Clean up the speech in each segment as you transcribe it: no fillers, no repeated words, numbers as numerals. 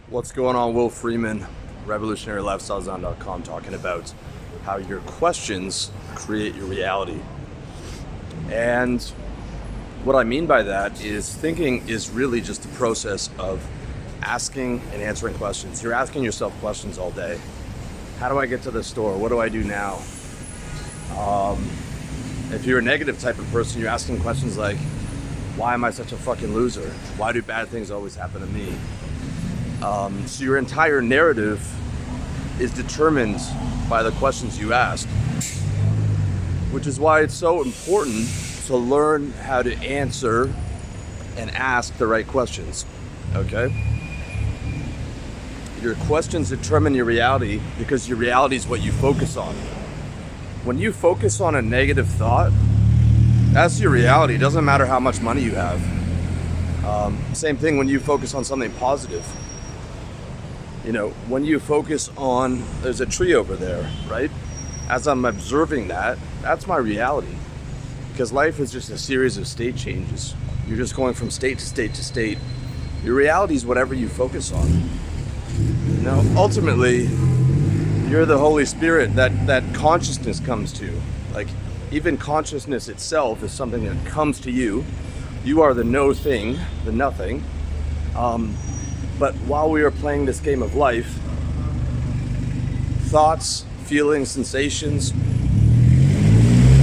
What's going on? Will Freeman, revolutionarylifestylezone.com, talking about how your questions create your reality. And what I mean by that is thinking is really just the process of asking and answering questions. You're asking yourself questions all day. How do I get to the store? What do I do now? If you're a negative type of person, you're asking questions like, why am I such a fucking loser? Why do bad things always happen to me? So your entire narrative is determined by the questions you ask, which is why it's so important to learn how to answer and ask the right questions, okay? Your questions determine your reality because your reality is what you focus on. When you focus on a negative thought, that's your reality. It doesn't matter how much money you have. Same thing when you focus on something positive. You know, when you focus on, there's a tree over there, right? As I'm observing that, that's my reality. Because life is just a series of state changes. You're just going from state to state to state. Your reality is whatever you focus on. You know, ultimately, you're the Holy Spirit that consciousness comes to. Like, even consciousness itself is something that comes to you. You are the no thing, the nothing. But while we are playing this game of life, thoughts, feelings, sensations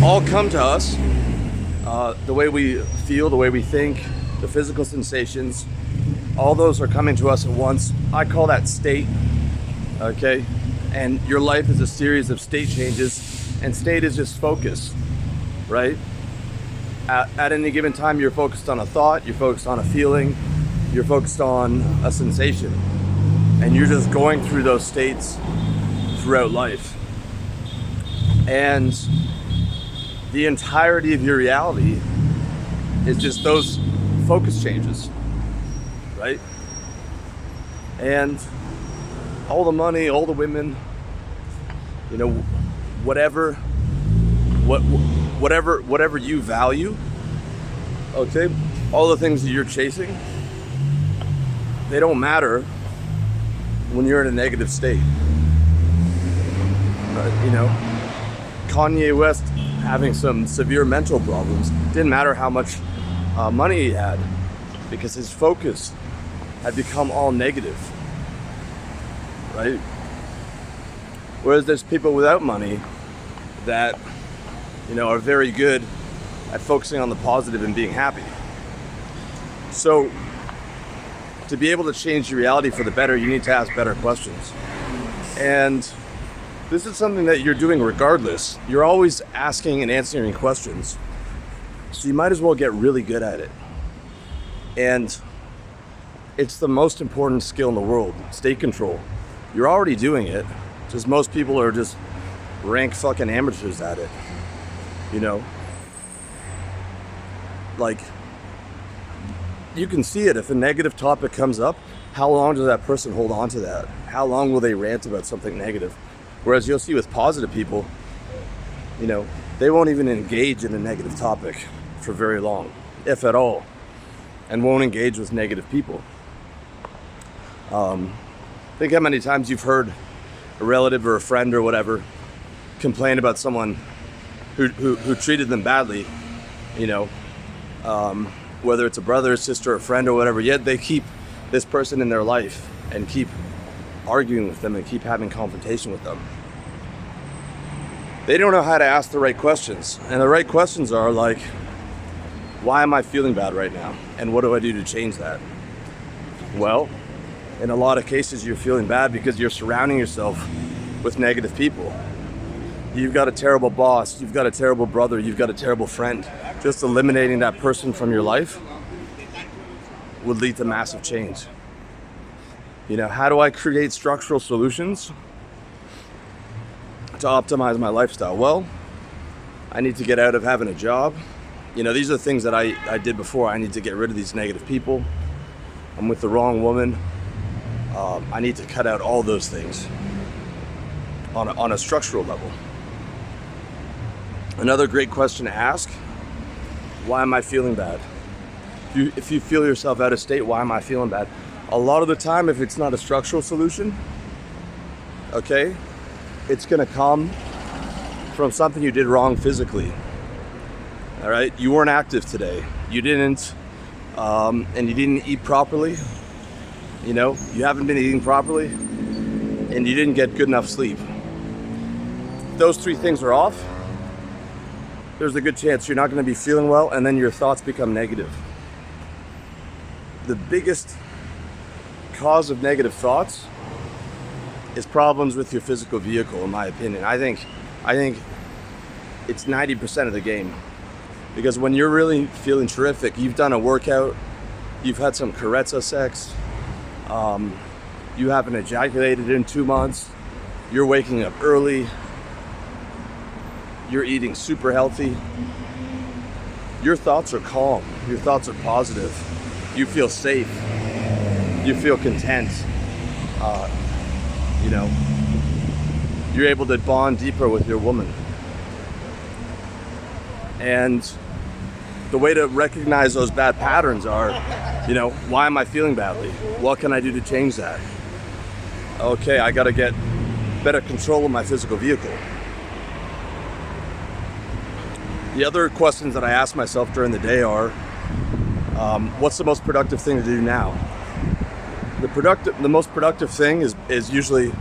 all come to us. The way we feel, the way we think, the physical sensations, all those are coming to us at once. I call that state, okay? And your life is a series of state changes, and state is just focus, right? At any given time, you're focused on a thought, you're focused on a feeling, you're focused on a sensation, and you're just going through those states throughout life. And the entirety of your reality is just those focus changes, right? And all the money, all the women, you know, whatever you value, okay, all the things that you're chasing, they don't matter when you're in a negative state. You know, Kanye West having some severe mental problems, didn't matter how much money he had, because his focus had become all negative, right? Whereas there's people without money that, you know, are very good at focusing on the positive and being happy. So to be able to change your reality for the better, you need to ask better questions. And this is something that you're doing regardless. You're always asking and answering questions. So you might as well get really good at it. And it's the most important skill in the world, state control. You're already doing it. Just most people are just rank fucking amateurs at it. You know? Like, you can see it. If a negative topic comes up, how long does that person hold on to that? How long will they rant about something negative? Whereas you'll see with positive people, you know, they won't even engage in a negative topic for very long, if at all, and won't engage with negative people. Think how many times you've heard a relative or a friend or whatever complain about someone who treated them badly, you know, whether it's a brother, sister, a friend, or whatever, yet they keep this person in their life and keep arguing with them and keep having confrontation with them. They don't know how to ask the right questions. And the right questions are like, why am I feeling bad right now? And what do I do to change that? Well, in a lot of cases, you're feeling bad because you're surrounding yourself with negative people. You've got a terrible boss, you've got a terrible brother, you've got a terrible friend. Just eliminating that person from your life would lead to massive change. You know, how do I create structural solutions to optimize my lifestyle? Well, I need to get out of having a job. You know, these are things that I did before. I need to get rid of these negative people. I'm with the wrong woman. I need to cut out all those things on a structural level. Another great question to ask, why am I feeling bad? If you feel yourself out of state, why am I feeling bad? A lot of the time, if it's not a structural solution, okay, it's gonna come from something you did wrong physically. All right, you weren't active today. You didn't, and you didn't eat properly. You know, you haven't been eating properly, and you didn't get good enough sleep. If those three things are off, there's a good chance you're not going to be feeling well, and then your thoughts become negative. The biggest cause of negative thoughts is problems with your physical vehicle, in my opinion. I think it's 90% of the game. Because when you're really feeling terrific, you've done a workout, you've had some carezza sex, you haven't ejaculated in 2 months, you're waking up early, you're eating super healthy, your thoughts are calm, your thoughts are positive, you feel safe, you feel content, you know, you're able to bond deeper with your woman. And the way to recognize those bad patterns are, you know, why am I feeling badly? What can I do to change that? Okay, I gotta get better control of my physical vehicle. The other questions that I ask myself during the day are, what's the most productive thing to do now? The most productive thing is usually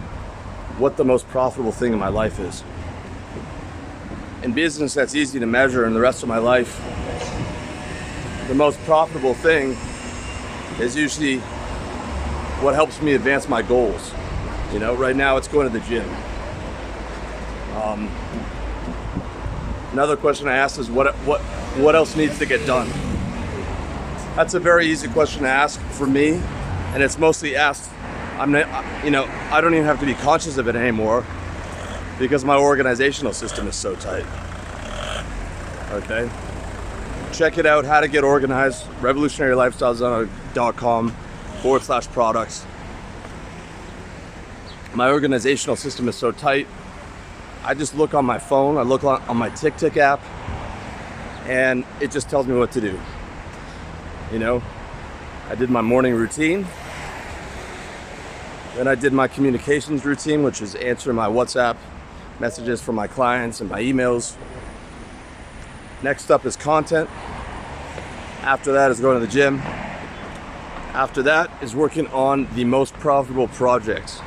what the most profitable thing in my life is. In business, that's easy to measure. In the rest of my life, the most profitable thing is usually what helps me advance my goals. You know, right now it's going to the gym. Another question I asked is what else needs to get done? That's a very easy question to ask for me, and it's mostly asked. I don't even have to be conscious of it anymore because my organizational system is so tight. Okay. Check it out, How to Get Organized, revolutionarylifestyles.com/products. My organizational system is so tight. I just look on my phone, I look on my TickTick app, and it just tells me what to do. You know, I did my morning routine. Then I did my communications routine, which is answering my WhatsApp messages from my clients and my emails. Next up is content. After that is going to the gym. After that is working on the most profitable projects.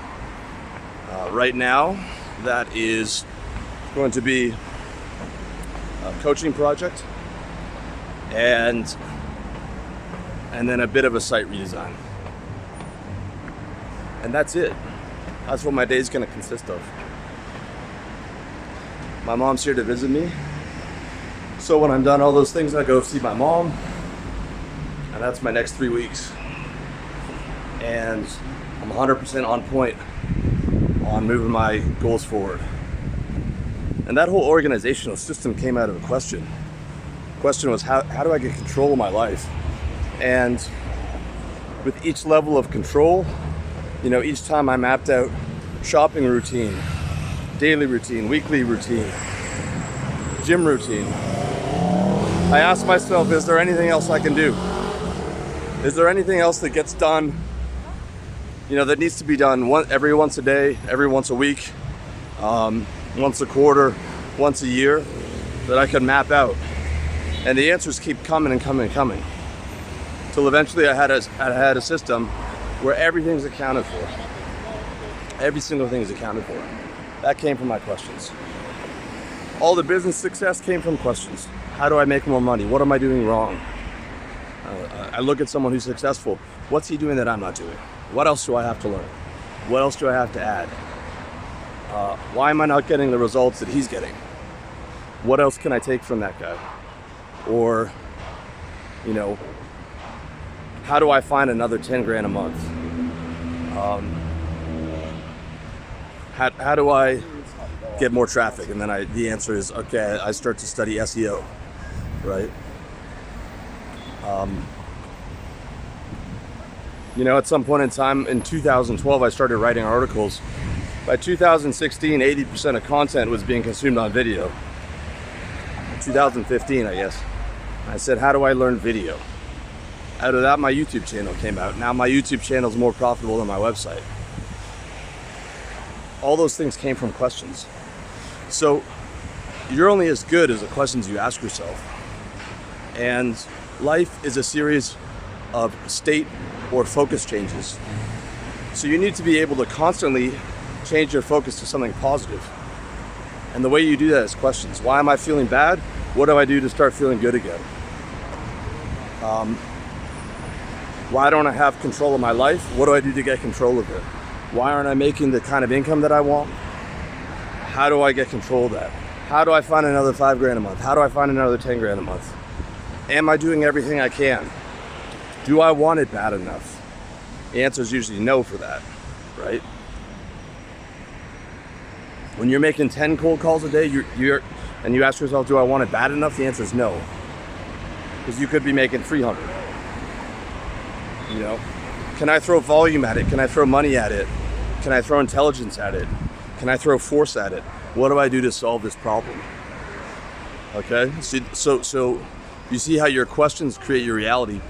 Right now, that is going to be a coaching project and then a bit of a site redesign. And that's it. That's what my day is going to consist of. My mom's here to visit me. So when I'm done all those things, I go see my mom. And that's my next 3 weeks. And I'm 100% on point on moving my goals forward. And that whole organizational system came out of a question. The question was, how do I get control of my life? And with each level of control, you know, each time I mapped out shopping routine, daily routine, weekly routine, gym routine, I asked myself, is there anything else I can do? Is there anything else that gets done, you know, that needs to be done every once a day, every once a week, once a quarter, once a year, that I could map out? And the answers keep coming and coming and coming. Till eventually I had a system where everything's accounted for. Every single thing is accounted for. That came from my questions. All the business success came from questions. How do I make more money? What am I doing wrong? I look at someone who's successful. What's he doing that I'm not doing? What else do I have to learn? What else do I have to add? Why am I not getting the results that he's getting? What else can I take from that guy? Or, you know, how do I find another 10 grand a month? How do I get more traffic? And then the answer is, okay, I start to study SEO, right? You know, at some point in time in 2012, I started writing articles. By 2016, 80% of content was being consumed on video. 2015, I guess. I said, how do I learn video? Out of that, my YouTube channel came out. Now my YouTube channel is more profitable than my website. All those things came from questions. So you're only as good as the questions you ask yourself. And life is a series of state or focus changes. So you need to be able to constantly change your focus to something positive. And the way you do that is questions. Why am I feeling bad? What do I do to start feeling good again? Why don't I have control of my life? What do I do to get control of it? Why aren't I making the kind of income that I want? How do I get control of that? How do I find another $5,000 a month? How do I find another $10,000 a month? Am I doing everything I can? Do I want it bad enough? The answer is usually no for that, right? When you're making 10 cold calls a day, and you ask yourself, do I want it bad enough? The answer is no. Because you could be making 300. You know, can I throw volume at it? Can I throw money at it? Can I throw intelligence at it? Can I throw force at it? What do I do to solve this problem? Okay, so you see how your questions create your reality.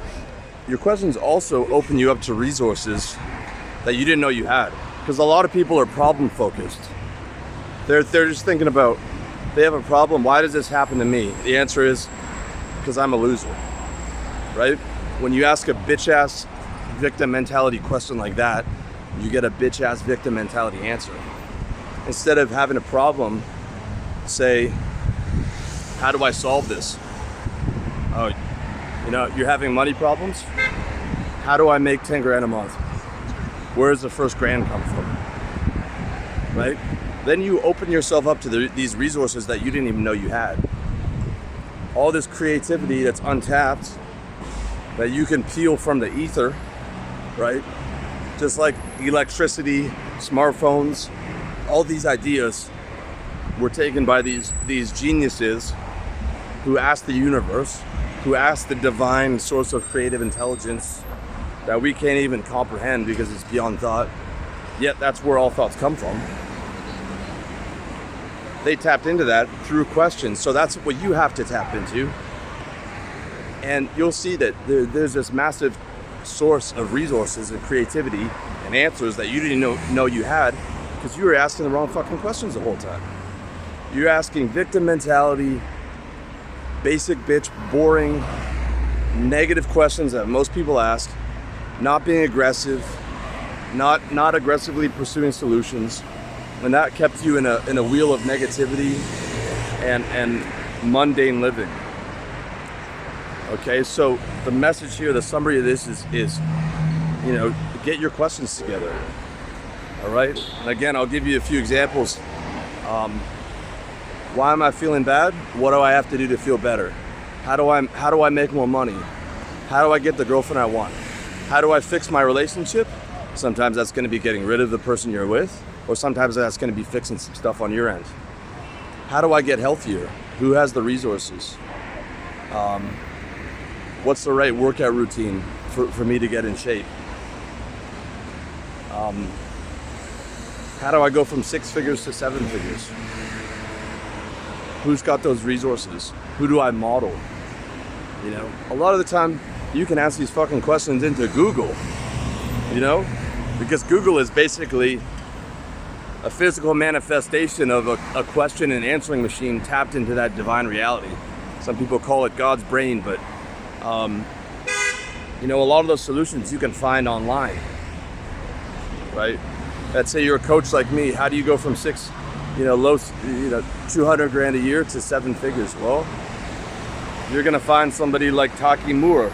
Your questions also open you up to resources that you didn't know you had. Because a lot of people are problem focused. They're just thinking about, they have a problem, why does this happen to me? The answer is, because I'm a loser, right? When you ask a bitch-ass victim mentality question like that, you get a bitch-ass victim mentality answer. Instead of having a problem, say, how do I solve this? Oh, you know, you're having money problems? How do I make $10,000 a month? Where does the first grand come from? Right? Then you open yourself up to these resources that you didn't even know you had. All this creativity that's untapped, that you can peel from the ether, right? Just like electricity, smartphones, all these ideas were taken by these geniuses who asked the universe, who asked the divine source of creative intelligence that we can't even comprehend because it's beyond thought. Yet that's where all thoughts come from. They tapped into that through questions. So that's what you have to tap into. And you'll see that there's this massive source of resources and creativity and answers that you didn't know you had because you were asking the wrong fucking questions the whole time. You're asking victim mentality, basic bitch, boring, negative questions that most people ask, not being aggressive, not aggressively pursuing solutions. And that kept you in a wheel of negativity and mundane living. Okay, so the message here, the summary of this is you know, get your questions together. All right, and again, I'll give you a few examples. Why am I feeling bad? What do I have to do to feel better? How do I make more money? How do I get the girlfriend I want? How do I fix my relationship? Sometimes that's going to be getting rid of the person you're with. Or sometimes that's going to be fixing some stuff on your end. How do I get healthier? Who has the resources? What's the right workout routine for me to get in shape? How do I go from 6 figures to 7 figures? Who's got those resources? Who do I model? You know, a lot of the time you can ask these fucking questions into Google, you know, because Google is basically a physical manifestation of a question and answering machine tapped into that divine reality. Some people call it God's brain, but you know, a lot of those solutions you can find online, right? Let's say you're a coach like me. How do you go from 200 grand a year to 7 figures? Well, you're gonna find somebody like Taki Moore,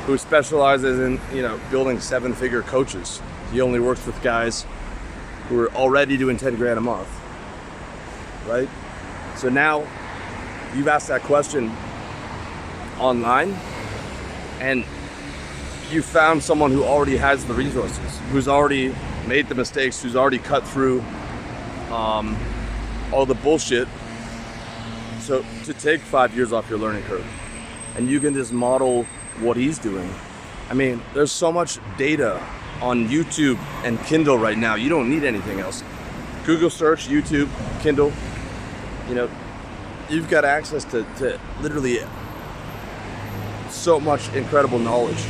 who specializes in, you know, building 7-figure coaches. He only works with guys who are already doing 10 grand a month, right? So now you've asked that question online and you found someone who already has the resources, who's already made the mistakes, who's already cut through all the bullshit. So to take 5 years off your learning curve, and you can just model what he's doing. I mean, there's so much data on YouTube and Kindle right now. You don't need anything else. Google search, YouTube, Kindle. You know, you've got access to literally so much incredible knowledge.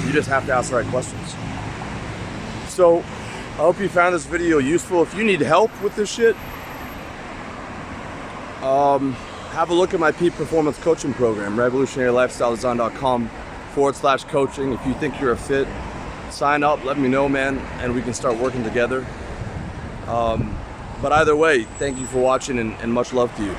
You just have to ask the right questions. So I hope you found this video useful. If you need help with this shit, have a look at my peak performance coaching program, revolutionarylifestyledesign.com/coaching. If you think you're a fit, sign up, let me know, man, and we can start working together. But either way, thank you for watching, and much love to you.